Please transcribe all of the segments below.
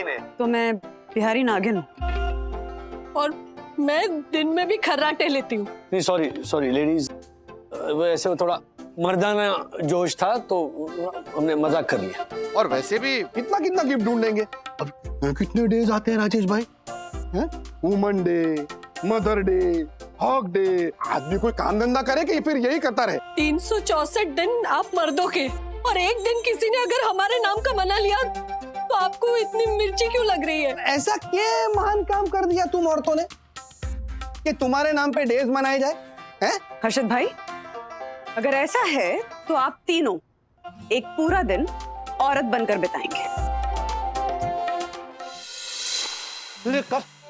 ने। तो मैं बिहारी नागिन हूँ। और मैं दिन में भी खर्राटे लेती हूँ। नहीं सॉरी लेडीज, वैसे थोड़ा मर्दाना जोश था तो हमने मजाक कर लिया। और वैसे भी कितना कितना गिफ्ट ढूंढेंगे। अब कितने डेज आते हैं राजेश भाई? Woman day, mother day, hug day, आदमी कोई काम धंधा करे कि फिर यही करता रहे? 364 दिन आप मर्दों के, और एक दिन किसी ने अगर हमारे नाम का मना लिया तो आपको इतनी मिर्ची क्यों लग रही है? ऐसा क्या महान काम कर दिया तुम औरतों ने कि तुम्हारे नाम पे डेज मनाए जाए? हैं? हर्षद भाई, अगर ऐसा है तो आप तीनों एक पूरा दिन औरत बनकर बिताएंगे।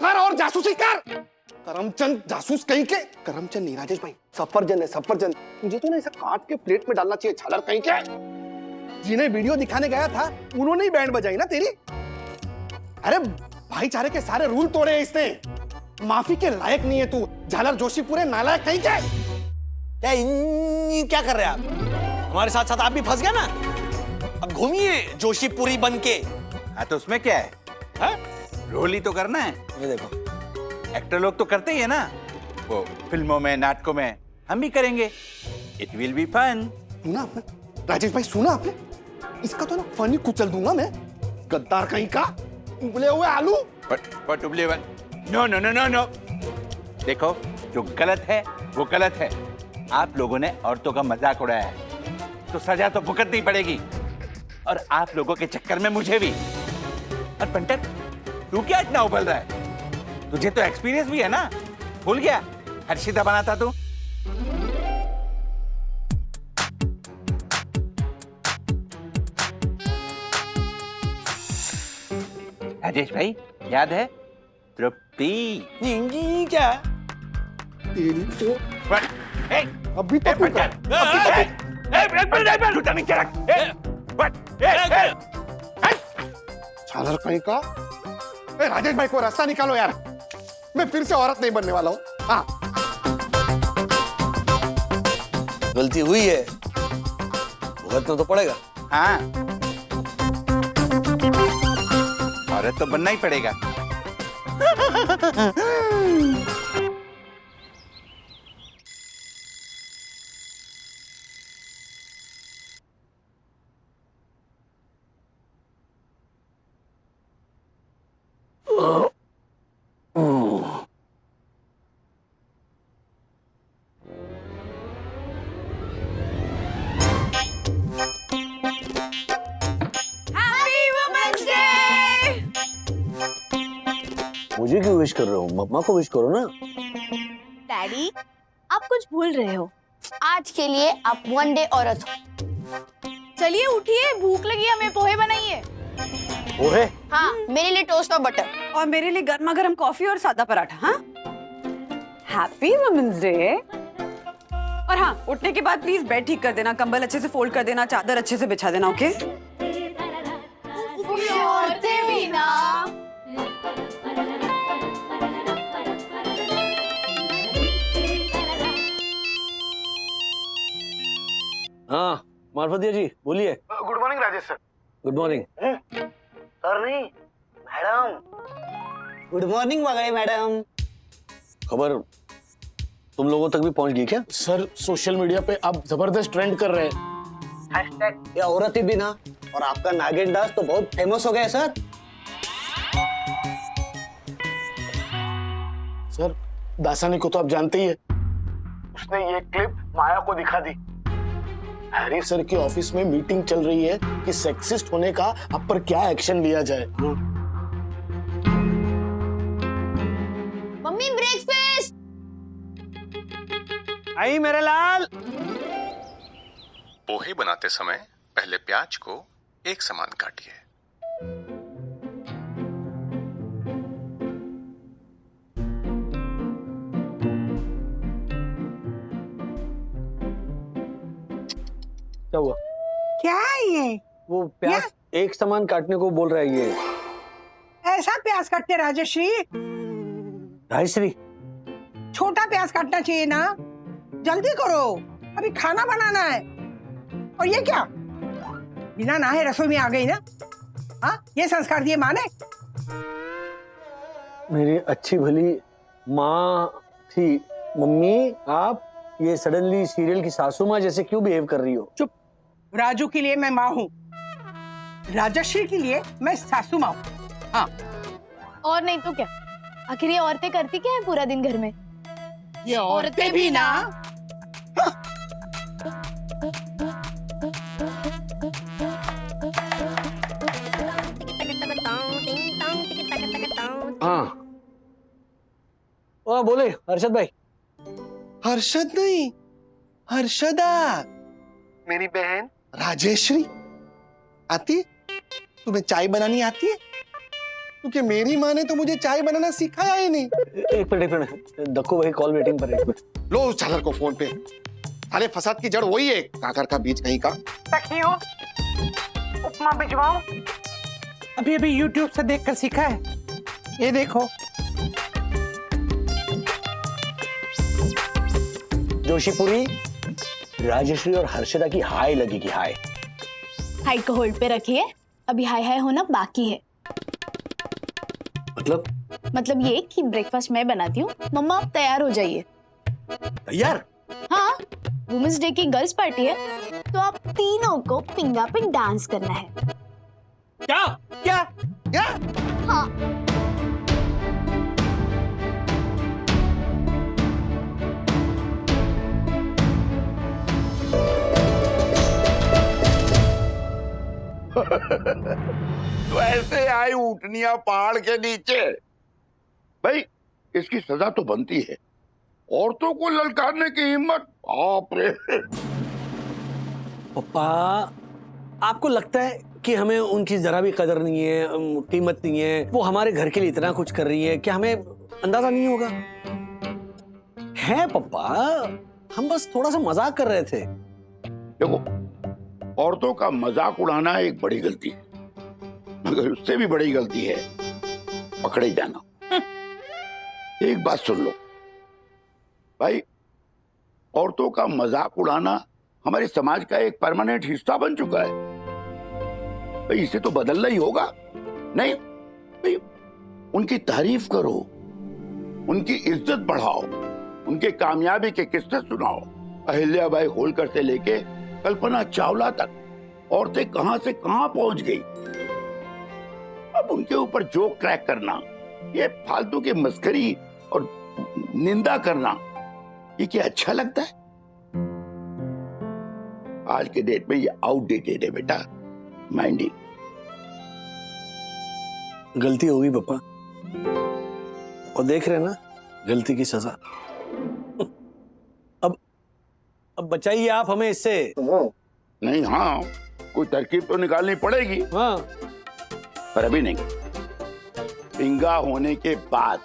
कर और जासूसी कर। करमचंद जासूस कहीं के। करमचंद नहीं राजेश भाई, सफरजन है सफरजन। मुझे तो ना ऐसा काट के प्लेट में डालना चाहिए, झालर कहीं के। जिन्हें वीडियो दिखाने गया था उन्होंने ही बैंड बजाई ना तेरी। अरे भाईचारे के सारे रूल तोड़े इसने। माफी के लायक नहीं है तू, झालर जोशी पूरे नालायक कहीं के। क्या कर रहे हैं आप? हमारे साथ साथ आप भी फंस गए ना। अब घूमिए जोशीपुरी बन के। हाँ तो उसमें क्या है? हाँ? रोल ही तो करना है। ये देखो, एक्टर लोग तो करते ही है ना, वो फिल्मों में नाटकों में, हम भी करेंगे। It will be fun. सुना आपने राजेश भाई, सुना आपने? इसका तो ना फनी कुचल दूंगा मैं। गद्दार कहीं का, उबले हुए आलू। बट उबले हुए, no no no no no. देखो, जो गलत है वो गलत है। आप लोगों ने औरतों का मजाक उड़ाया है तो सजा तो भुगतनी पड़ेगी, और आप लोगों के चक्कर में मुझे भी। और पंडित, तू क्या इतना उबल रहा है? तुझे तो एक्सपीरियंस भी है ना, भूल गया हर्षिता बनाता तू। राजेश भाई, याद है तृप्ति? क्या? तेरी तो ए, अभी तो तू कर। झालर कहीं का। राजेश भाई को रास्ता निकालो यार, मैं फिर से औरत नहीं बनने वाला हूँ। हाँ, गलती हुई है, भुगतना तो पड़ेगा। हाँ, औरत तो बनना ही पड़ेगा। मुझे क्यों विश कर रहे हो? मम्मा को विश करो ना। डैडी, आप कुछ भूल रहे हो। आज के लिए आप वन डे औरत हो। चलिए उठिए, भूख लगी, हमें पोहे बनाइए। पोहे? हाँ, मेरे लिए टोस्ट और बटर। और मेरे लिए गर्मा गर्म कॉफी और सादा पराठा। हाँ, हैप्पी वुमेन्स डे। और हाँ, उठने के बाद प्लीज बेड ठीक कर देना, कंबल अच्छे से फोल्ड कर देना, चादर अच्छे से बिछा देना। ओके? औरतें भी ना। हाँ मार्फतिया जी बोलिए। Good morning Rajesh sir. Good morning. Sir नहीं, madam. Good morning Wagde madam. खबर तुम लोगों तक भी पहुंच गई क्या? सर सोशल मीडिया पे आप जबरदस्त ट्रेंड कर रहे हैं। हैशटैग ये औरत ही बिना और आपका नागिन डांस तो बहुत फेमस हो गया सर। सर दासानी को तो आप जानते ही है, उसने ये क्लिप माया को दिखा दी। हैरी सर की ऑफिस में मीटिंग चल रही है कि सेक्सिस्ट होने का आप पर क्या एक्शन लिया जाए। Mummy breakfast. आई मेरे लाल। पोहे बनाते समय पहले प्याज को एक समान काटिए। क्या हुआ? क्या है ये? वो प्याज एक समान काटने को बोल रहा है ये। ऐसा प्याज काटते राजश्री? राजश्री, छोटा प्याज काटना चाहिए ना। जल्दी करो, अभी खाना बनाना है। और ये क्या, बिना नहाए रसोई में आ गई ना? हाँ, ये संस्कार दिए माँ ने? मेरी अच्छी भली माँ थी। मम्मी, आप ये सडनली सीरियल की सासू माँ जैसे क्यों बिहेव कर रही हो? चुप। राजू के लिए मैं माँ हूँ, राजश्री के लिए मैं सासू माँ हूँ। हाँ, और नहीं तो क्या, आखिर ये औरतें करती क्या है पूरा दिन घर में? ये औरतें भी ना। हाँ, ओ बोले हर्षद भाई। हर्षद नहीं, हर्षदा, मेरी बहन राजेश्वरी। आती है? तुम्हें चाय बनानी आती है? क्योंकि मेरी माँ ने तो मुझे चाय बनाना सिखाया ही नहीं। एक मिनट, दक्कू भाई कॉल वेटिंग पर है। एक मिनट। लो उस झालर को फोन पे। साले फसाद की जड़ वही है, काकर का बीज कहीं का। सखियों, उपमा भिजवाओ। अभी अभी YouTube से देखकर सीखा है, ये देखो। जोशीपुरी, राजेश्वरी और हर्षदा की हाय लगेगी। हाय हाय को होल्ड पे रखिए, अभी हाय हाय होना बाकी है। मतलब ये कि ब्रेकफास्ट मैं बनाती हूँ, मम्मा आप तैयार हो जाइए। तैयार? हाँ, वुमेन्स डे की गर्ल्स पार्टी है, तो आप तीनों को पिंगा पे डांस करना है। क्या क्या क्या? हाँ। तो ऐसे आई ऊँटनियां पहाड़ के नीचे। भाई इसकी सजा तो बनती है। औरतों को ललकारने की हिम्मत, बाप रे। पापा, आपको लगता है कि हमें उनकी जरा भी कदर नहीं है, कीमत नहीं है? वो हमारे घर के लिए इतना कुछ कर रही है, क्या हमें अंदाजा नहीं होगा? है पापा, हम बस थोड़ा सा मजाक कर रहे थे। देखो, औरतों का मजाक उड़ाना एक बड़ी गलती है, मगर उससे भी बड़ी गलती है पकड़े जाना। एक बात सुन लो भाई, औरतों का मजाक उड़ाना हमारे समाज का एक परमानेंट हिस्सा बन चुका है। भाई इसे तो बदलना ही होगा। नहीं भाई, उनकी तारीफ करो, उनकी इज्जत बढ़ाओ, उनके कामयाबी के किस्से सुनाओ। अहिल्याबाई होलकर से लेके कल्पना चावला तक औरतें कहां से कहां पहुंच गई। अब उनके ऊपर जोक क्रैक करना, ये फालतू की मस्करी और निंदा करना, ये क्या अच्छा लगता है? आज के डेट में ये आउटडेटेड है बेटा, माइंडी। गलती होगी पापा, और देख रहे हैं ना गलती की सजा। अब बचाइए आप हमें इससे। नहीं, हाँ कोई तरकीब तो निकालनी पड़ेगी। हाँ, पर अभी नहीं, पिंगा होने के बाद।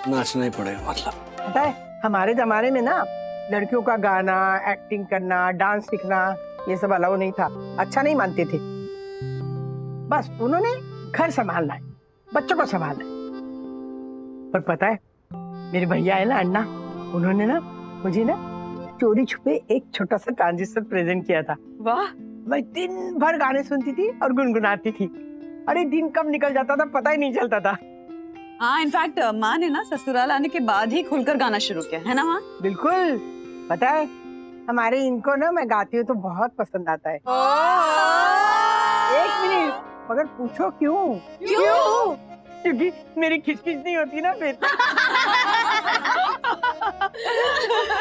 नाचना ही पड़ेगा मतलब। पता है, हमारे जमाने में ना लड़कियों का गाना, एक्टिंग करना, डांस सीखना, ये सब अलाउ नहीं था, अच्छा नहीं मानते थे। बस उन्होंने घर संभालना है, बच्चों को संभालना है। पर पता है, मेरे भैया है ना अण्णा, उन्होंने ना मुझे ना चोरी छुपे एक छोटा सा ट्रांजिस्टर प्रेजेंट किया था। वाह, मैं दिन भर गाने सुनती थी और गुनगुनाती थी। अरे दिन कब निकल जाता था पता ही नहीं चलता था। हाँ, इनफैक्ट माँ ने ना ससुराल आने के बाद ही खुलकर गाना शुरू किया है ना माँ? बिल्कुल, पता है हमारे इनको ना मैं गाती हूँ तो बहुत पसंद आता है। एक मिनट, मगर पूछो क्यों? क्यों? क्योंकि मेरी खिचखिच नहीं होती ना फिर।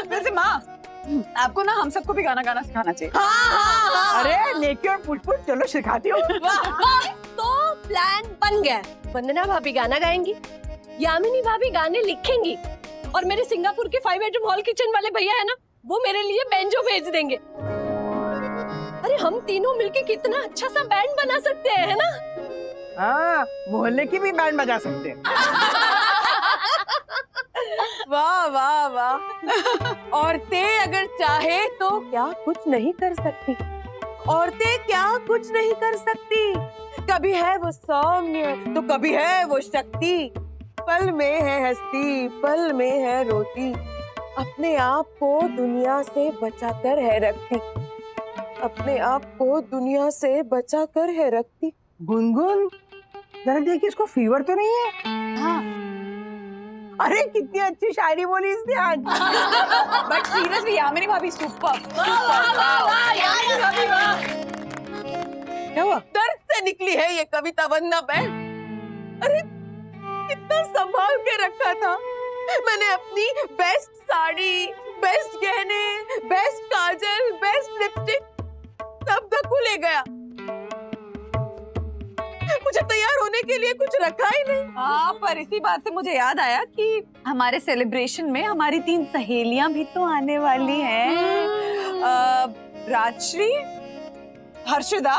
वैसे माँ, आपको ना हम सबको भी गाना गाना सिखाना चाहिए। अरे लेके और पूछ चलो सिखाती हूँ। तो प्लान बन गया। वंदना भाभी गाना गाएंगी, यामिनी भाभी गाने लिखेंगी, और मेरे सिंगापुर के 5 बेडरूम हॉल किचन वाले भैया है ना, वो मेरे लिए बैंजो भेज देंगे। अरे हम तीनों मिलके कितना अच्छा सा बैंड बना सकते हैं, है ना? हाँ, मोहल्ले की भी बैंड बजा सकते हैं। वाह वाह वाह। औरतें अगर चाहे तो क्या कुछ नहीं कर सकती। औरतें क्या कुछ नहीं कर सकती। कभी है वो सौम्य तो कभी है वो शक्ति। पल में है हस्ती, पल में है रोती, अपने आप को दुनिया से बचाकर है रखती। अपने आप को दुनिया से बचा कर है रखती। गुनगुन जरा देखिए इसको फीवर तो नहीं है? हाँ। अरे कितनी अच्छी शायरी बोली इसने आज। बट सीरियसली यामिनी भाभी सुपर। क्या हुआ? दर्द से निकली है ये कविता वंदना बहन। अरे कितना संभाल के रखा था मैंने अपनी बेस्ट साड़ी, बेस्ट गहने, बेस्ट काजल, बेस्ट लिपस्टिक, सब धक्कू ले गया। मुझे तैयार होने के लिए कुछ रखा ही नहीं। हाँ, पर इसी बात से मुझे याद आया कि हमारे सेलिब्रेशन में हमारी 3 सहेलियां भी तो आने वाली हैं। राजश्री, हर्षदा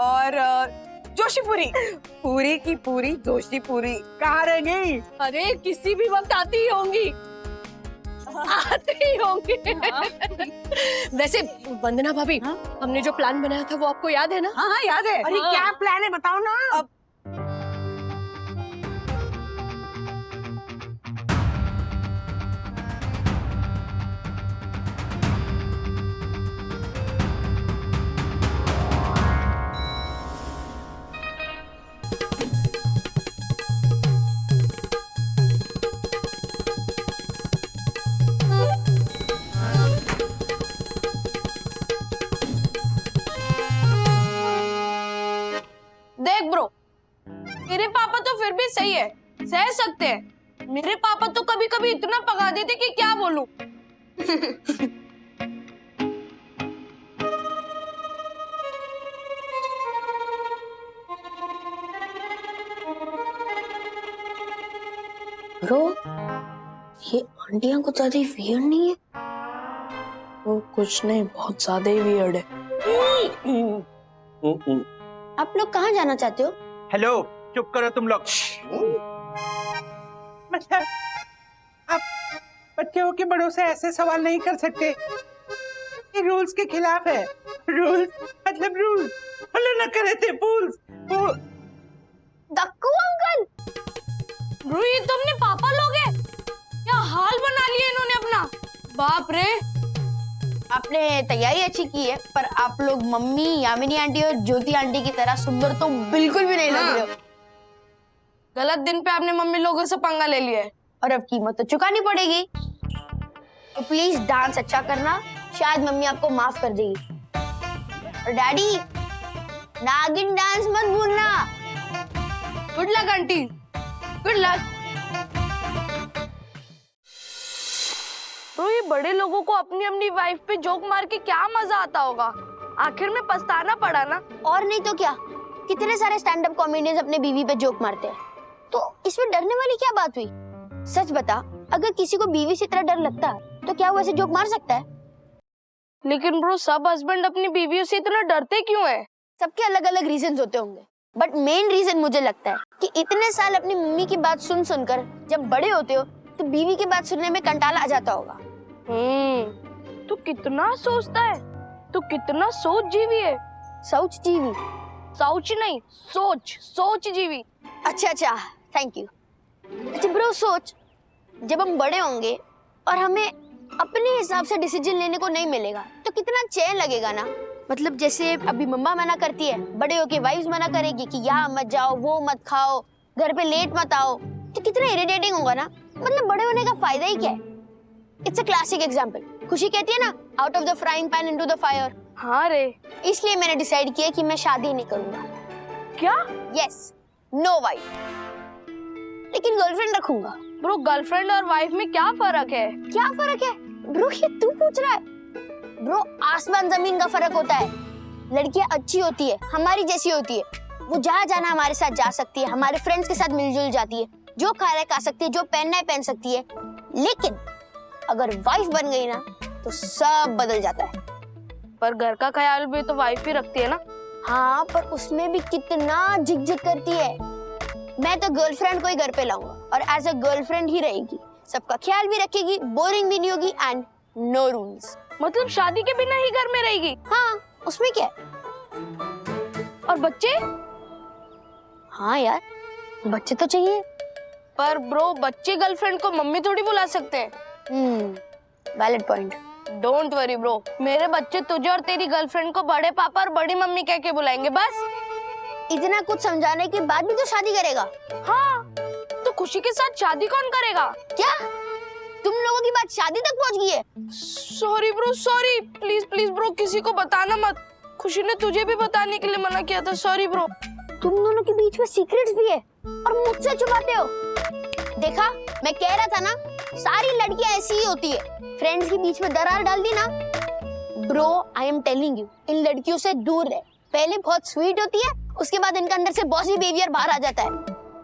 और जोशीपुरी। पूरी की पूरी जोशीपुरी। कहाँ रह गई? अरे किसी भी वक्त आती ही होंगी, आती ही होंगी। वैसे वंदना भाभी, हमने जो प्लान बनाया था वो आपको याद है ना? हाँ हाँ याद है। अरे क्या प्लान है बताओ ना। देख ब्रो, तेरे पापा तो फिर भी सही है, सह सकते हैं। मेरे पापा तो कभी कभी इतना पका देते कि क्या बोलूं। ब्रो, ये आंटियां कुछ ज्यादा वियर्ड नहीं है? वो कुछ नहीं, बहुत ज्यादा ही वियर्ड है। आप लोग कहाँ जाना चाहते हो? हेलो, चुप करो तुम लोग। मतलब आप बच्चे हो के बड़ों से ऐसे सवाल नहीं कर सकते, ये रूल्स के खिलाफ है। रूल्स मतलब रूल्स फॉलो न करे थे फूल्स। दक्कू अंकल, ब्रो ये तो अपने पापा लोग हैं। क्या हाल बना लिया इन्होंने अपना, बाप रे। आपने तैयारी अच्छी की है, पर आप लोग मम्मी, यामिनी आंटी और ज्योति आंटी की तरह सुंदर तो बिल्कुल भी नहीं लग रहे हो। गलत दिन पे आपने मम्मी लोगों से पंगा ले लिया है। और अब कीमत तो चुकानी पड़ेगी। तो प्लीज डांस अच्छा करना, शायद मम्मी आपको माफ कर देगी। और डैडी, नागिन डांस मत भूलना। Good luck aunty, good luck. तो ये बड़े लोगों को अपनी अपनी वाइफ पे जोक मार के क्या मजा आता होगा, आखिर में पछताना पड़ा ना। और नहीं तो क्या, कितने सारे स्टैंड अप कॉमेडियंस अपने बीवी पे जोक मारते हैं, तो इसमें डरने वाली क्या बात हुई? सच बता, अगर किसी को बीवी से इतना डर लगता है तो क्या वो ऐसे जोक मार सकता है? लेकिन ब्रो, सब हस्बैंड अपनी बीवियों से इतना डरते क्यों है? सबके अलग अलग रीजन होते होंगे, बट मेन रीजन मुझे लगता है कि इतने साल अपनी मम्मी की बात सुन सुनकर जब बड़े होते हो तो बीवी की बात सुनने में कंटाला आ जाता होगा। तू कितना सोचता है, तू कितना सोच जीवी है। सोच जीवी? सोच नहीं, सोच, सोच जीवी। अच्छा, थैंक यू। अच्छा ब्रो, सोच, जब हम बड़े होंगे और हमें अपने हिसाब से डिसीजन लेने को नहीं मिलेगा तो कितना चैन लगेगा ना। मतलब जैसे अभी मम्मा मना करती है, बड़े होके वाइफ्स मना करेगी कि यहाँ मत जाओ, वो मत खाओ, घर पे लेट मत आओ, तो कितना इरिटेटिंग होगा ना। मतलब बड़े होने का फायदा ही क्या है? It's a classic example. खुशी कहती है ना, out of the frying pan into the fire. हाँ रे। इसलिए मैंने डिसाइड किया कि मैं शादी नहीं करूंगा। क्या? यस, नो वाइफ, लेकिन गर्लफ्रेंड रखूंगा। ब्रो, गर्लफ्रेंड और वाइफ में क्या फर्क है? क्या फर्क है ब्रो, ये तू पूछ रहा है? ब्रो, आसमान जमीन का फर्क होता है। लड़कियां अच्छी होती है, हमारी जैसी होती है, वो जहाँ जाना हमारे साथ जा सकती है, हमारे फ्रेंड्स के साथ मिलजुल जाती है, जो खाना है खा सकती है, जो पहनना है पहन सकती है। लेकिन अगर वाइफ बन गई ना तो सब बदल जाता है। पर घर का ख्याल भी तो वाइफ ही रखती है ना। हाँ, पर उसमें भी कितना झिक करती है। मैं तो गर्लफ्रेंड को ही घर पे लाऊंगा और एज अ गर्लफ्रेंड ही रहेगी, सबका ख्याल भी रखेगी, बोरिंग भी नहीं होगी एंड नो रूल्स। मतलब शादी के बिना ही घर में रहेगी? हाँ, उसमें क्या है। और बच्चे? हाँ यार, बच्चे तो चाहिए। पर ब्रो, बच्चे गर्लफ्रेंड को मम्मी थोड़ी बुला सकते हैं। Valid point. Don't worry bro, मेरे बच्चे तुझे और तेरी गर्लफ्रेंड को बड़े पापा और बड़ी मम्मी कह के बुलाएंगे बस। इतना कुछ समझाने के बाद भी तो शादी करेगा? हाँ, तो खुशी के साथ शादी कौन करेगा? क्या तुम लोगों की बात शादी तक पहुंच गई है? Sorry bro, sorry, please please bro, किसी को बताना मत। खुशी ने तुझे भी बताने के लिए मना किया था, सॉरी ब्रो। तुम दोनों के बीच में सीक्रेट्स भी है और मुझसे छुपाते हो। देखा, मैं कह रहा था ना, सारी लड़कियां ऐसी ही होती है, फ्रेंड्स के बीच में दरार डाल दी ना। Bro, I am telling you, इन लड़कियों से दूर रहे। पहले बहुत स्वीट होती है, उसके बाद इनका अंदर से बॉसी बिहेवियर बाहर आ जाता है।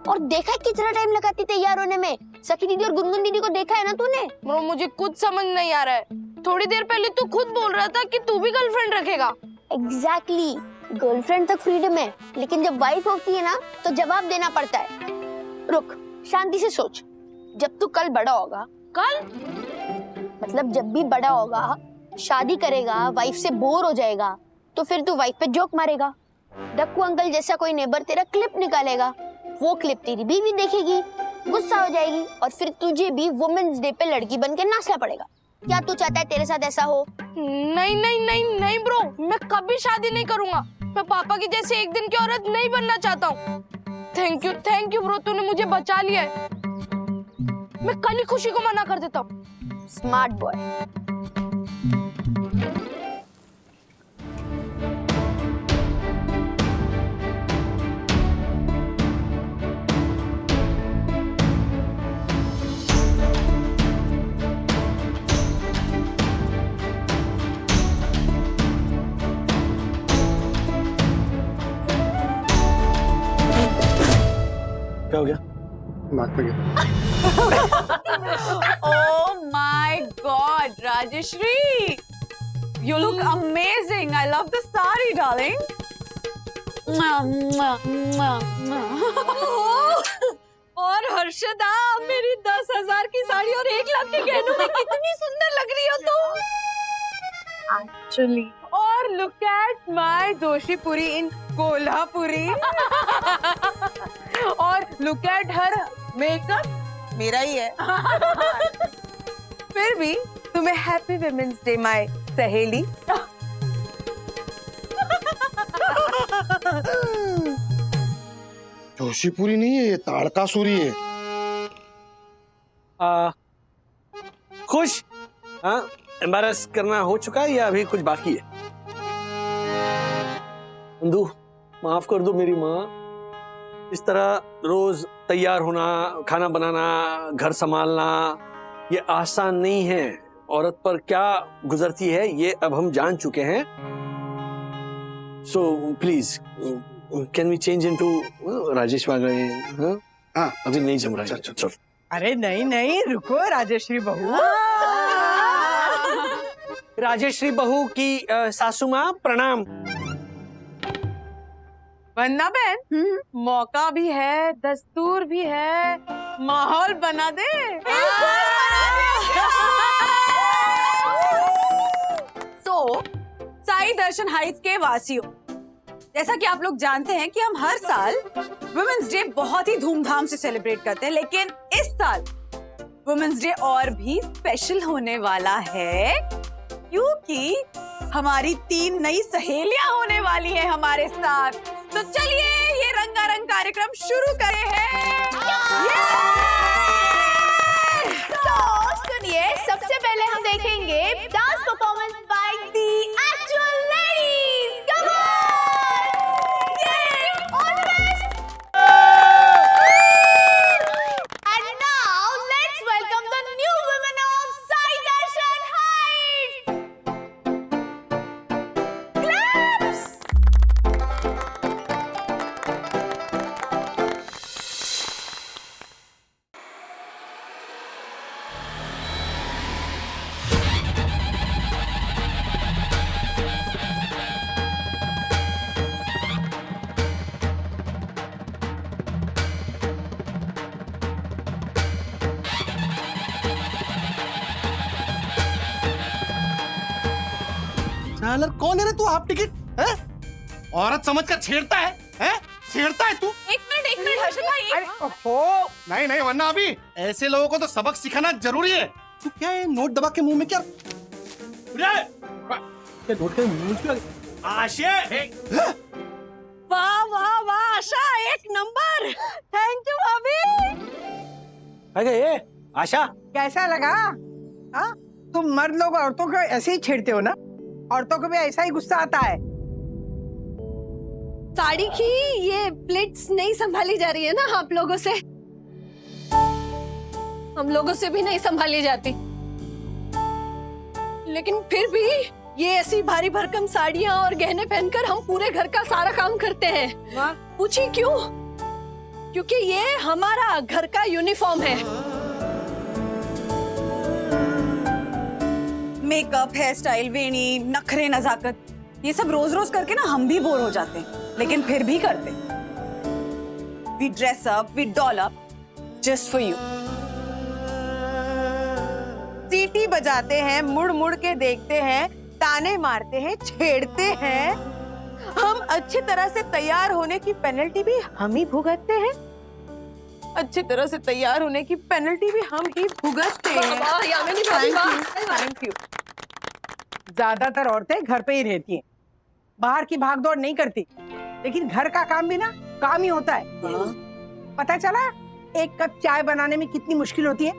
और देखा है कितना टाइम लगाती तैयार होने में। सखी दीदी और गुनगुन दीदी को देखा है ना तूने? ब्रो, मुझे कुछ समझ नहीं आ रहा है। थोड़ी देर पहले तू खुद बोल रहा था कि तू भी गर्लफ्रेंड रखेगा। एग्जैक्टली, गर्लफ्रेंड तक फ्रीडम है, लेकिन जब वाइफ होती है ना तो जवाब देना पड़ता है। रुक, शांति से सोच। जब तू कल बड़ा होगा, कल मतलब जब भी बड़ा होगा, शादी करेगा, वाइफ से बोर हो जाएगा, तो फिर तू वाइफ पे जोक मारेगा। डक्कू अंकल जैसा कोई नेबर तेरा क्लिप निकालेगा, वो क्लिप तेरी बीवी देखेगी, गुस्सा हो जाएगी और फिर तुझे भी वुमेन्स डे पे लड़की बनके नाचना पड़ेगा। क्या तू चाहता है तेरे साथ ऐसा हो? नहीं नहीं नहीं नहीं ब्रो, मैं कभी शादी नहीं करूंगा। मैं पापा की जैसे एक दिन की औरत नहीं बनना चाहता हूँ। थैंक यू ब्रो, तूने मुझे बचा लिया है। मैं कल ही खुशी को मना कर देता हूँ। Smart boy. क्या हो गया? नाक पे गया। Oh my God, Rajeshri, you look amazing. I love the sari, darling. और हर्षदा, मेरी 10,000 की साड़ी और 1 लाख के गहनों में कितनी सुंदर लग रही हो तुम। Actually, और look at my जोशीपुरी in Kolhapuri. और look at her makeup, मेरा ही है। फिर भी तुम्हें हैप्पी वुमेन्स डे माय सहेली। जोशीपुरी नहीं है, ये ताड़कासुरी है। खुश? हाँ, एम्बैरस करना हो चुका है या अभी कुछ बाकी है? अंदू, माफ कर दो मेरी माँ। इस तरह रोज तैयार होना, खाना बनाना, घर संभालना, ये आसान नहीं है। औरत पर क्या गुजरती है ये अब हम जान चुके हैं। So please can we change into Rajesh Wagle? हाँ, अभी नहीं जम रहा है। चल। अरे नहीं नहीं, रुको राजेश्री बहू। राजेश्री बहू की सासू माँ प्रणाम। वंदना बहन, मौका भी है, दस्तूर भी है, माहौल बना दे। तो साई दर्शन हाइट्स के वासियों, जैसा कि आप लोग जानते हैं कि हम हर साल वुमेन्स डे बहुत ही धूमधाम से सेलिब्रेट करते हैं, लेकिन इस साल वुमेन्स डे और भी स्पेशल होने वाला है, क्योंकि हमारी 3 नई सहेलियां होने वाली हैं हमारे साथ। तो चलिए ये रंगारंग कार्यक्रम शुरू करे हैं। तो सुनिए, सबसे पहले हम देखेंगे dance performance by the actual ladies. Come on! All the best! And now let's welcome the new women of Sai Darshan heights. Claps! सालर कौन है रे तू? हाफ टिकट है? औरत समझकर छेड़ता है? छेड़ता है तू? एक मिनट हर्षद भाई। अरे ओहो, नहीं वरना अभी ऐसे लोगों को तो सबक सिखाना जरूरी है। तू क्या है, नोट दबा के मुंह में क्या? वाह वाह वाह आशा, एक नंबर। थैंक यू भाभी। अरे ये आशा, कैसा लगा? हाँ, तुम मर्द लोग औरतों को ऐसे ही छेड़ते हो ना? औरतों को भी ऐसा ही गुस्सा आता है। साड़ी की ये प्लेट्स नहीं संभाली जा रही है ना आप लोगों से? हम लोगों से भी नहीं संभाली जाती, लेकिन फिर भी ये ऐसी भारी भरकम साड़ियां और गहने पहनकर हम पूरे घर का सारा काम करते हैं। पूछी क्यों? क्योंकि ये हमारा घर का यूनिफॉर्म है। मेकअप, हेयर स्टाइल, वेणी, नखरे, नजाकत, ये सब रोज रोज करके ना हम भी बोर हो जाते हैं, लेकिन फिर भी करते। We dress up, we doll up just for you. सीटी बजाते हैं, मुड़ मुड़ के देखते हैं, ताने मारते हैं, छेड़ते हैं। हम अच्छी तरह से तैयार होने की पेनल्टी भी हम ही भुगतते हैं। अच्छी तरह से तैयार होने की पेनल्टी भी हम ही भुगतते हैं। Thank you. ज्यादातर औरतें घर पे ही रहती हैं, बाहर की भागदौड़ नहीं करती, लेकिन घर का काम भी ना काम ही होता है। पता चला एक कप चाय बनाने में कितनी मुश्किल होती है?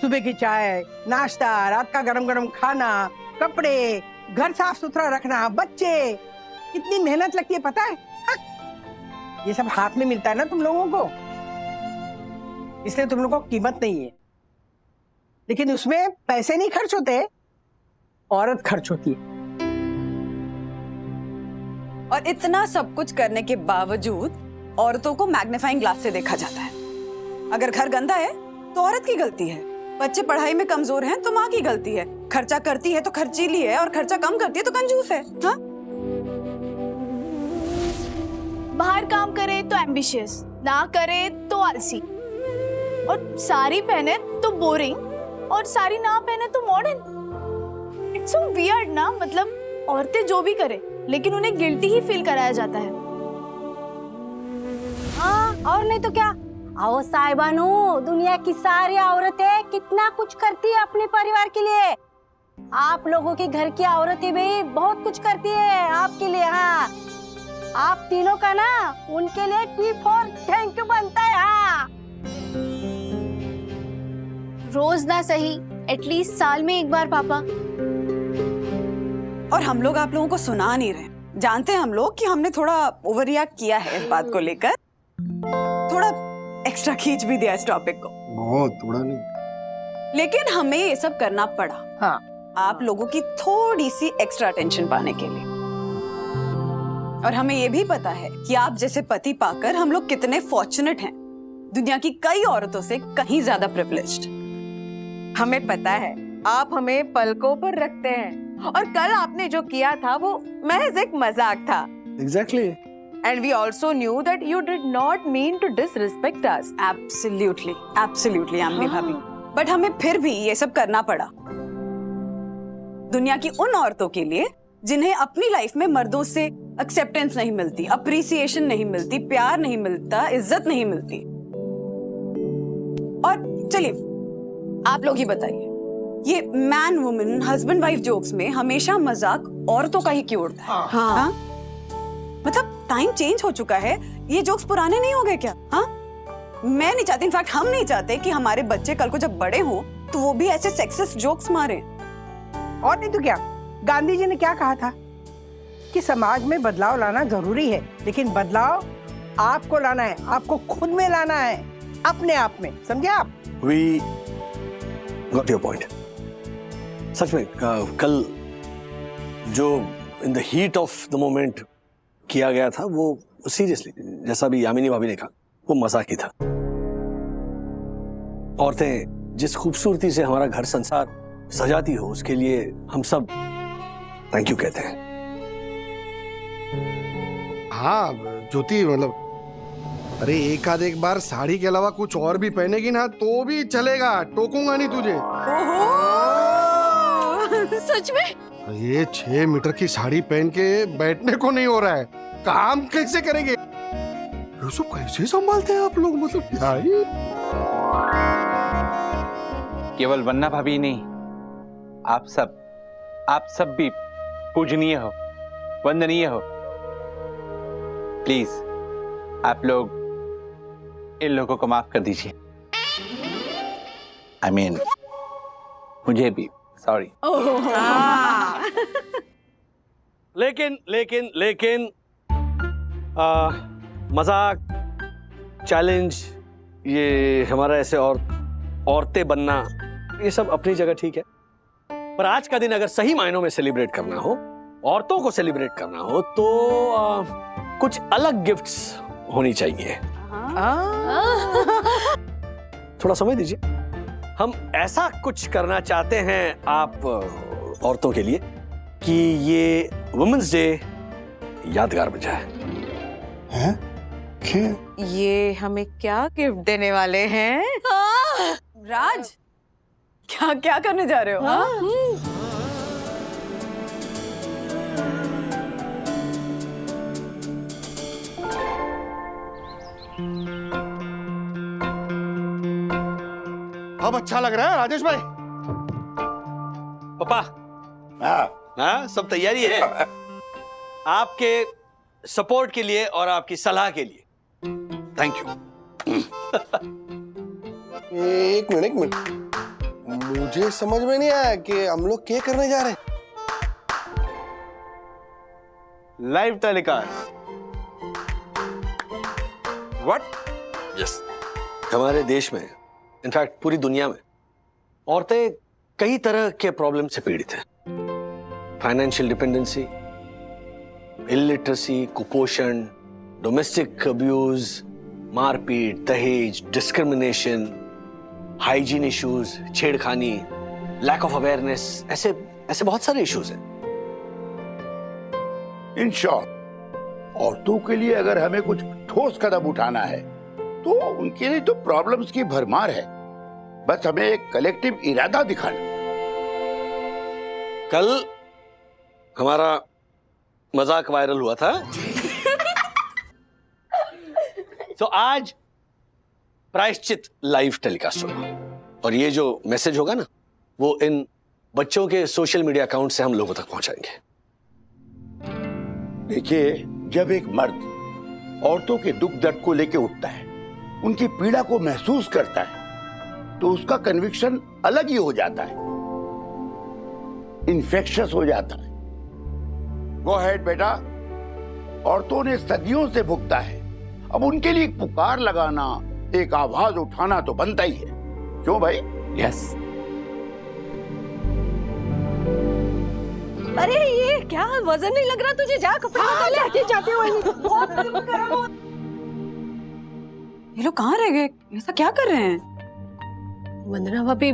सुबह की चाय, नाश्ता, रात का गरम गरम खाना, कपड़े, घर साफ सुथरा रखना, बच्चे, कितनी मेहनत लगती है पता है? हाँ? ये सब हाथ में मिलता है ना तुम लोगों को, इसलिए तुम लोगों को कीमत नहीं है। लेकिन उसमें पैसे नहीं खर्च होते, औरत खर्च होती है। और इतना सब कुछ करने के बावजूद औरतों को मैग्नीफाइंग ग्लास से देखा जाता है। अगर घर गंदा है तो औरत की गलती है, बच्चे पढ़ाई में कमजोर हैं तो माँ की गलती है, खर्चा करती है तो खर्चीली है, और खर्चा कम करती है तो कंजूस है। हाँ? बाहर काम करे तो एम्बिशियस, ना करे तो आलसी, और साड़ी पहने तो बोरिंग, और साड़ी ना पहने तो मॉडर्न। इट्स सो वियर्ड ना। मतलब औरतें जो भी करे लेकिन उन्हें गिल्टी ही फील कराया जाता है। हाँ, और नहीं तो क्या। आओ साहिबानू, दुनिया की सारी औरतें कितना कुछ करती है अपने परिवार के लिए। आप लोगों के घर की औरतें भी बहुत कुछ करती है आपके लिए। हाँ, आप तीनों का ना उनके लिए T4 थैंक यू बनता है। हाँ, रोज ना सही, एटलीस्ट साल में एक बार पापा। और हम लोग आप लोगों को सुना नहीं रहे। जानते हैं हम लोग कि हमने थोड़ा ओवर रिएक्ट किया है इस बात को लेकर, थोड़ा एक्स्ट्रा खींच भी दिया इस टॉपिक को। बहुत थोड़ा नहीं, लेकिन हमें ये सब करना पड़ा। हाँ, आप लोगों की थोड़ी सी एक्स्ट्रा अटेंशन पाने के लिए। और हमें ये भी पता है कि आप जैसे पति पाकर हम लोग कितने फॉर्चुनेट हैं, दुनिया की कई औरतों से कहीं ज्यादा प्रिविलेज्ड। हमें पता है आप हमें पलकों पर रखते हैं, और कल आपने जो किया था वो महज एक मजाक था। Exactly. And we also knew that you did not mean to disrespect us. Absolutely, absolutely, आमनी भाभी। बट हमें फिर भी ये सब करना पड़ा दुनिया की उन औरतों के लिए जिन्हें अपनी लाइफ में मर्दों से एक्सेप्टेंस नहीं मिलती, अप्रिसिएशन नहीं मिलती, प्यार नहीं मिलता, इज्जत नहीं मिलती। और चलिए आप लोग ही बताइए, ये man woman husband wife jokes में हमेशा मजाक औरतों का ही क्यों उड़ता है? हाँ? मतलब टाइम चेंज हो चुका है, ये जोक्स पुराने नहीं हो गए क्या? हाँ, मैं नहीं चाहती, इनफैक्ट हम नहीं चाहते कि हमारे बच्चे कल को जब बड़े हों तो वो भी ऐसे सेक्सिस्ट जोक्स मारे। और नहीं तो क्या। गांधी जी ने क्या कहा था कि समाज में बदलाव लाना जरूरी है, लेकिन बदलाव आपको लाना है, आपको खुद में लाना है, अपने आप में। समझे आप? We got your point. सच में कल जो in the heat of the moment किया गया था वो सीरियसली, जैसा भी यामिनी भाभी ने कहा, वो मजाक ही था। औरतें जिस खूबसूरती से हमारा घर संसार सजाती हो, उसके लिए हम सब थैंक यू कहते हैं। हाँ ज्योति, मतलब अरे एक बार साड़ी के अलावा कुछ और भी पहनेगी ना तो भी चलेगा, टोकूंगा नहीं तुझे। सच में? ये 6 मीटर की साड़ी पहन के बैठने को नहीं हो रहा है, काम कैसे करेंगे? ये सब कैसे संभालते हैं आप लोग? मतलब क्या ही? केवल वन्ना भाभी नहीं, आप सब भी पूजनीय हो, वंदनीय हो। प्लीज आप लोग इन लोगों को माफ कर दीजिए। I mean, मुझे भी सॉरी। लेकिन मजाक, चैलेंज, ये हमारा ऐसे औरतें बनना, ये सब अपनी जगह ठीक है। पर आज का दिन अगर सही मायनों में सेलिब्रेट करना हो, औरतों को सेलिब्रेट करना हो, तो कुछ अलग गिफ्ट्स होनी चाहिए। थोड़ा समय दीजिए, हम ऐसा कुछ करना चाहते हैं आप औरतों के लिए कि ये वुमेन्स डे यादगार बन जाए। हैं? क्या? ये हमें क्या गिफ्ट देने वाले हैं? राज, क्या क्या करने जा रहे हो? अब अच्छा लग रहा है राजेश भाई। पापा, हाँ सब तैयारी है आपके सपोर्ट के लिए और आपकी सलाह के लिए। Thank you. एक मिनट, मुझे समझ में नहीं आया कि हम लोग क्या करने जा रहे हैं। Live telecast. व्हाट? यस, हमारे देश में, इनफैक्ट पूरी दुनिया में, औरतें कई तरह के प्रॉब्लम से पीड़ित हैं। फाइनेंशियल डिपेंडेंसी, इलिटरेसी, कुपोषण, डोमेस्टिक अब्यूज, मारपीट, दहेज, डिस्क्रिमिनेशन, हाइजीन इश्यूज, छेड़खानी, लैक ऑफ अवेयरनेस, ऐसे बहुत सारे इश्यूज हैं। इन शॉर्ट, औरतों के लिए अगर हमें कुछ ठोस कदम उठाना है तो उनके लिए तो प्रॉब्लम्स की भरमार है। बस हमें एक कलेक्टिव इरादा दिखाना। कल हमारा मजाक वायरल हुआ था तो आज प्रायश्चित लाइव टेलीकास्ट होगा, और ये जो मैसेज होगा ना, वो इन बच्चों के सोशल मीडिया अकाउंट से हम लोगों तक पहुंचाएंगे। देखिए, जब एक मर्द औरतों के दुख दर्द को लेकर उठता है, उनकी पीड़ा को महसूस करता है, तो उसका कन्विक्शन अलग ही हो जाता है, इन्फेक्शस हो जाता है। गो अहेड बेटा, औरतों ने सदियों से भुगता है, अब उनके लिए एक पुकार लगाना, एक आवाज उठाना तो बनता ही है। क्यों भाई? यस। अरे ये क्या, वजन नहीं लग रहा तुझे? जा कपड़े बदल ले। जाते हो ये लोग कहाँ रह गए? ऐसा क्या कर रहे हैं? वंदना भाभी,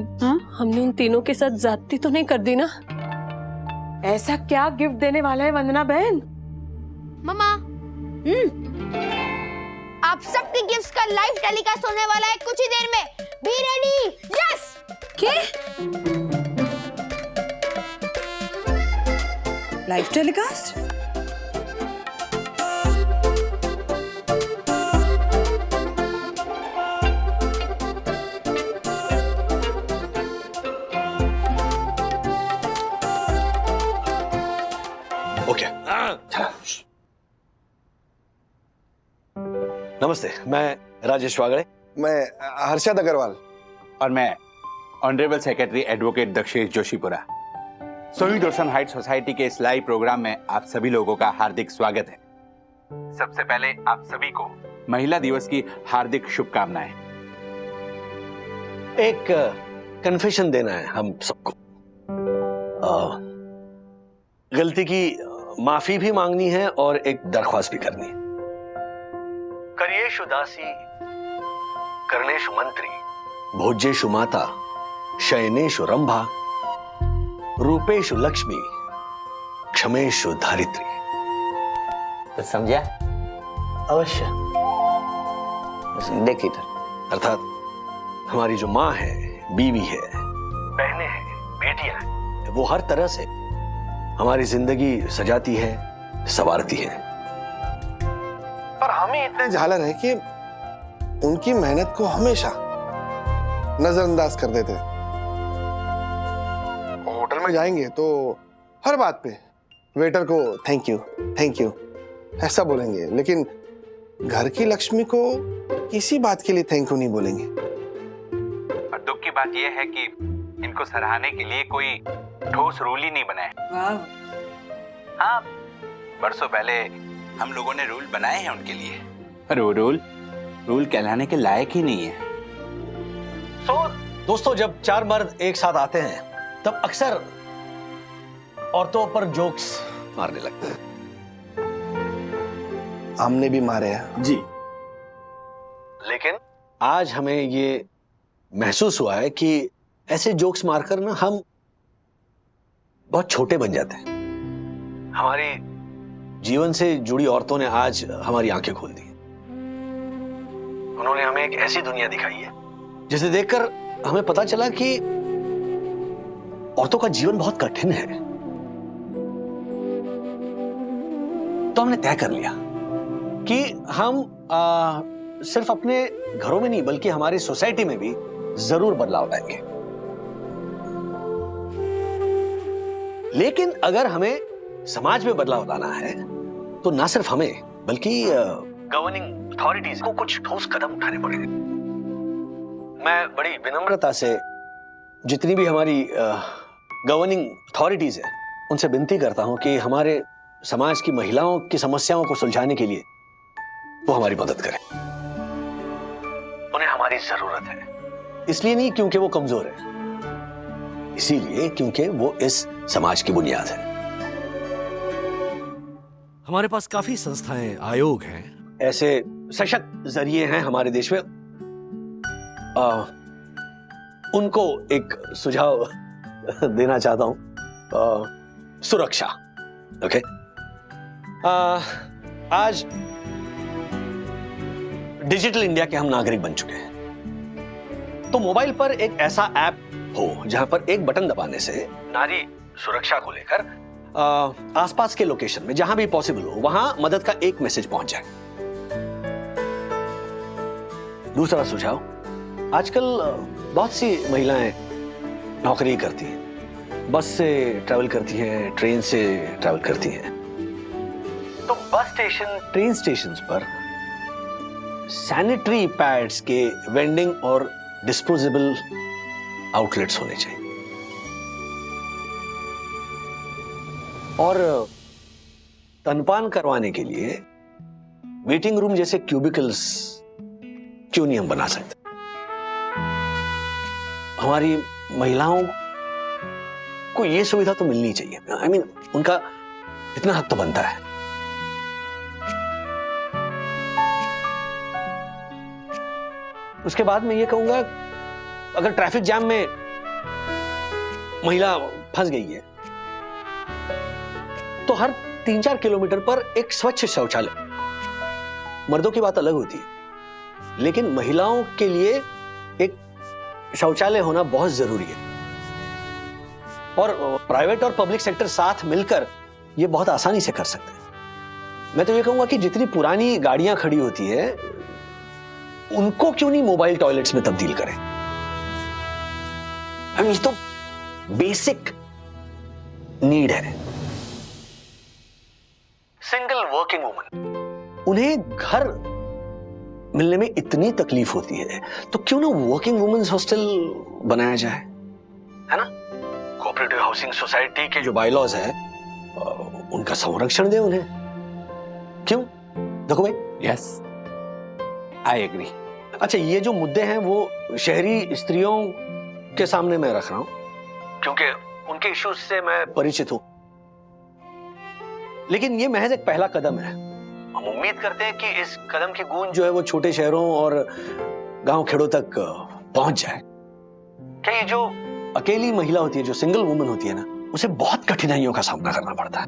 हमने उन तीनों के साथ ज्यादती तो नहीं कर दी ना? ऐसा क्या गिफ्ट देने वाला है वंदना बहन? मम्मा, आप सबके गिफ्ट्स का लाइव टेलीकास्ट होने वाला है कुछ ही देर में। Be ready. Yes. Live telecast? Okay. नमस्ते, मैं राजेश वागड़े। मैं हर्षद अग्रवाल। और मैं honourable secretary advocate Dakshesh Joshipura. सोई दर्शन हाइट सोसाइटी के इस लाइव प्रोग्राम में आप सभी लोगों का हार्दिक स्वागत है। सबसे पहले आप सभी को महिला दिवस की हार्दिक शुभकामनाएं। एक कन्फेशन देना है हम सबको। गलती की माफी भी मांगनी है और एक दरख्वास्त भी करनी है। करियेषु दासी, कर्णेषु मंत्री, भोज्येषु माता, शयनेषु रंभा, रूपेषु लक्ष्मी, क्षमेषु धारित्री। तो समझा? अवश्य। देखिए, अर्थात हमारी जो माँ है, बीवी है, बहनें हैं, बेटियां हैं, वो हर तरह से हमारी जिंदगी सजाती है, संवारती है। पर हमें इतने झालर है कि उनकी मेहनत को हमेशा नजरअंदाज कर देते हैं। होटल में जाएंगे तो हर बात पे वेटर को थैंक यू ऐसा बोलेंगे, लेकिन घर की लक्ष्मी को किसी बात के लिए थैंक यू नहीं बोलेंगे। और दुख की बात यह है कि इनको सराहने के लिए कोई ठोस रूल ही नहीं बना है। हाँ, बरसों पहले हम लोगों ने रूल बनाए हैं उनके लिए, पर वो रूल कहलाने के लायक ही नहीं है। दोस्तों, जब चार मर्द एक साथ आते हैं तब अक्सर औरतों पर जोक्स मारने लगते हैं। हमने भी मारे हैं जी, लेकिन आज हमें ये महसूस हुआ है कि ऐसे जोक्स मारकर ना हम बहुत छोटे बन जाते हैं। हमारे जीवन से जुड़ी औरतों ने आज हमारी आंखें खोल दी। उन्होंने हमें एक ऐसी दुनिया दिखाई है जिसे देखकर हमें पता चला कि औरतों का जीवन बहुत कठिन है। तो हमने तय कर लिया कि हम सिर्फ अपने घरों में नहीं बल्कि हमारी सोसाइटी में भी जरूर बदलाव लाएंगे। लेकिन अगर हमें समाज में बदलाव लाना है तो ना सिर्फ हमें बल्कि गवर्निंग अथॉरिटीज को कुछ ठोस कदम उठाने पड़ेंगे। मैं बड़ी विनम्रता से जितनी भी हमारी गवर्निंग अथॉरिटीज है उनसे विनती करता हूं कि हमारे समाज की महिलाओं की समस्याओं को सुलझाने के लिए वो हमारी मदद करें। उन्हें हमारी जरूरत है, इसलिए नहीं क्योंकि वो कमजोर है, इसीलिए क्योंकि वो इस समाज की बुनियाद है। हमारे पास काफी संस्थाएं, आयोग हैं, ऐसे सशक्त जरिए हैं हमारे देश में। उनको एक सुझाव देना चाहता हूं। सुरक्षा, ओके। आज डिजिटल इंडिया के हम नागरिक बन चुके हैं, तो मोबाइल पर एक ऐसा ऐप हो जहां पर एक बटन दबाने से नारी सुरक्षा को लेकर आसपास के लोकेशन में जहां भी पॉसिबल हो वहां मदद का एक मैसेज पहुंच जाए। दूसरा सुझाव, आजकल बहुत सी महिलाएं नौकरी करती हैं, बस से ट्रैवल करती हैं, ट्रेन से ट्रैवल करती हैं, तो बस स्टेशन, ट्रेन स्टेशंस पर सैनिटरी पैड्स के वेंडिंग और डिस्पोजेबल आउटलेट्स होने चाहिए। और स्तनपान करवाने के लिए वेटिंग रूम जैसे क्यूबिकल्स क्यों नहीं हम बना सकते? हमारी महिलाओं को यह सुविधा तो मिलनी चाहिए। I mean, उनका इतना हक तो बनता है। उसके बाद मैं ये कहूंगा, अगर ट्रैफिक जैम में महिला फंस गई है तो हर 3-4 किलोमीटर पर एक स्वच्छ शौचालय, मर्दों की बात अलग होती है लेकिन महिलाओं के लिए एक शौचालय होना बहुत जरूरी है। और प्राइवेट और पब्लिक सेक्टर साथ मिलकर यह बहुत आसानी से कर सकते हैं। मैं तो ये कहूंगा कि जितनी पुरानी गाड़ियां खड़ी होती है उनको क्यों नहीं मोबाइल टॉयलेट्स में तब्दील करें? ये तो बेसिक नीड है। सिंगल वर्किंग वुमन, उन्हें घर मिलने में इतनी तकलीफ होती है तो क्यों ना वर्किंग वुमेन्स हॉस्टल बनाया जाए, है ना? कोऑपरेटिव हाउसिंग सोसाइटी के जो बायलॉज है उनका संरक्षण दे उन्हें। क्यों? देखो भाई, यस, आई एग्री। अच्छा, ये जो मुद्दे हैं वो शहरी स्त्रियों के सामने मैं रख रहा हूं क्योंकि उनके इश्यूज से मैं परिचित हूं, लेकिन ये महज एक पहला कदम है। हम उम्मीद करते हैं कि इस कदम की गूंज जो है वो छोटे शहरों और गांव खेड़ों तक पहुंच जाए। क्या ये जो अकेली महिला होती है, जो सिंगल वुमन होती है ना, उसे बहुत कठिनाइयों का सामना करना पड़ता है।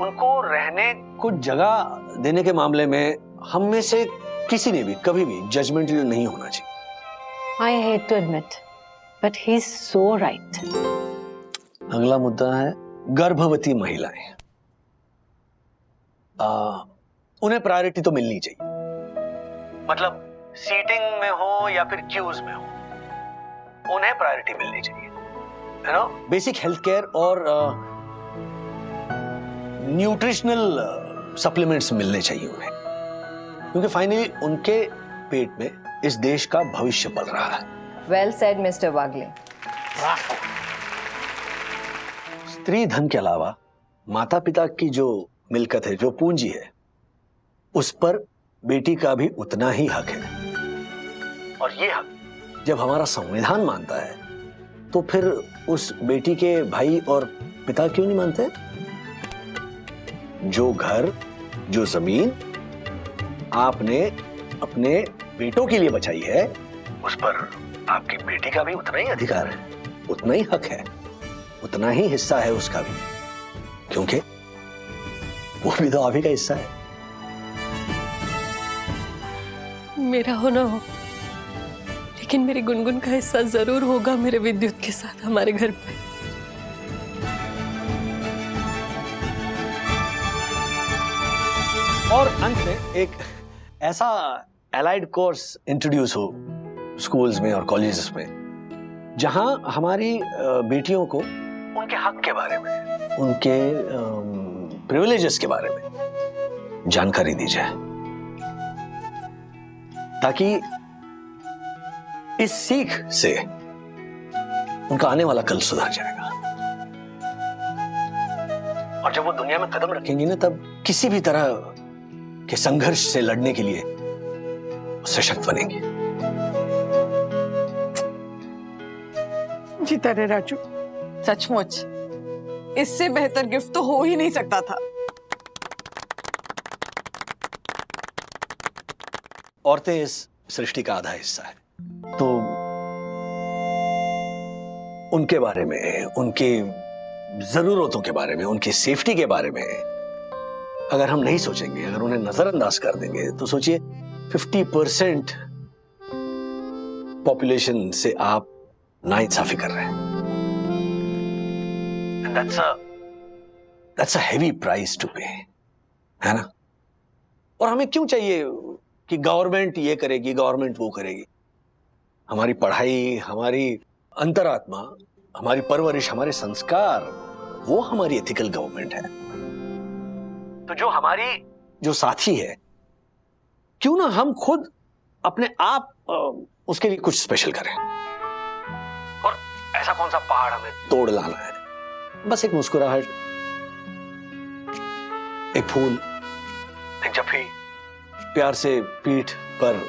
उनको रहने को जगह देने के मामले में हम में से किसी ने भी कभी भी जजमेंटल नहीं होना चाहिए। I hate to admit, but he's so right. अगला मुद्दा है गर्भवती महिलाएं। उन्हें प्रायोरिटी तो मिलनी चाहिए, मतलब सीटिंग में हो या फिर क्यूज में हो, उन्हें प्रायोरिटी मिलनी चाहिए। बेसिक हेल्थ केयर और न्यूट्रिशनल सप्लीमेंट्स मिलने चाहिए उन्हें, क्योंकि फाइनली उनके पेट में इस देश का भविष्य पल रहा है। Well said, Mr. Wagle. स्त्री धन के अलावा माता पिता की जो मिलकत है, जो पूंजी है, उस पर बेटी का भी उतना ही हक है। और ये हक जब हमारा संविधान मानता है तो फिर उस बेटी के भाई और पिता क्यों नहीं मानते? जो घर, जो जमीन आपने अपने बेटों के लिए बचाई है, उस पर आपकी बेटी का भी उतना ही अधिकार है, उतना ही हक है, उतना ही हिस्सा है उसका भी, क्योंकि वो भी तो आप ही का हिस्सा है। मेरा होना हो, लेकिन मेरी गुनगुन का हिस्सा जरूर होगा मेरे विद्युत के साथ हमारे घर पे। और अंत में एक ऐसा एलाइड कोर्स इंट्रोड्यूस हो स्कूल्स में और कॉलेजेस में, जहां हमारी बेटियों को उनके हक के बारे में, उनके प्रिविलेजेस के बारे में जानकारी दी जाए, ताकि इस सीख से उनका आने वाला कल सुधर जाएगा। और जब वो दुनिया में कदम रखेंगी ना, तब किसी भी तरह के संघर्ष से लड़ने के लिए सशक्त बनेंगी। जीता रे राजू। सचमुच इससे बेहतर गिफ्ट तो हो ही नहीं सकता था। औरतें इस सृष्टि का आधा हिस्सा है, तो उनके बारे में, उनकी जरूरतों के बारे में, उनकी सेफ्टी के बारे में अगर हम नहीं सोचेंगे, अगर उन्हें नजरअंदाज कर देंगे, तो सोचिए 50% पॉपुलेशन से आप नाइंसाफी कर रहे हैं। That's a heavy price to pay, है ना? और हमें क्यों चाहिए कि गवर्नमेंट ये करेगी, गवर्नमेंट वो करेगी? हमारी पढ़ाई, हमारी अंतरात्मा, हमारी परवरिश, हमारे संस्कार, वो हमारी एथिकल गवर्नमेंट है। तो जो साथी है, क्यों ना हम खुद अपने आप उसके लिए कुछ स्पेशल करें। और ऐसा कौन सा पहाड़ हमें तोड़ लाना है? बस एक मुस्कुराहट, एक फूल, एक जफ्फी, प्यार से पीठ पर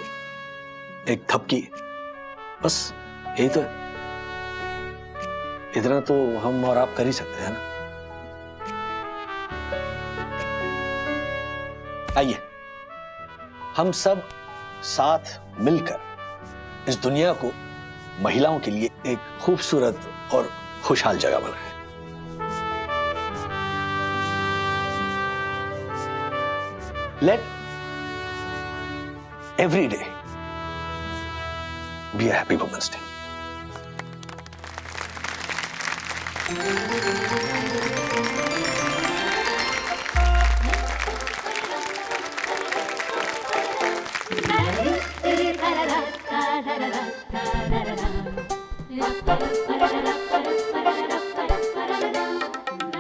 एक थपकी, बस यही तो है। इतना तो हम और आप कर ही सकते हैं ना। आइए हम सब साथ मिलकर इस दुनिया को महिलाओं के लिए एक खूबसूरत और खुशहाल जगह बनाएं। Let every day be a happy Women's Day.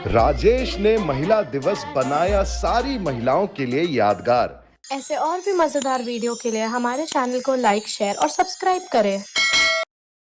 Rajesh ने महिला दिवस बनाया सारी महिलाओं के लिए यादगार। ऐसे और भी मजेदार वीडियो के लिए हमारे चैनल को लाइक, शेयर और सब्सक्राइब करें।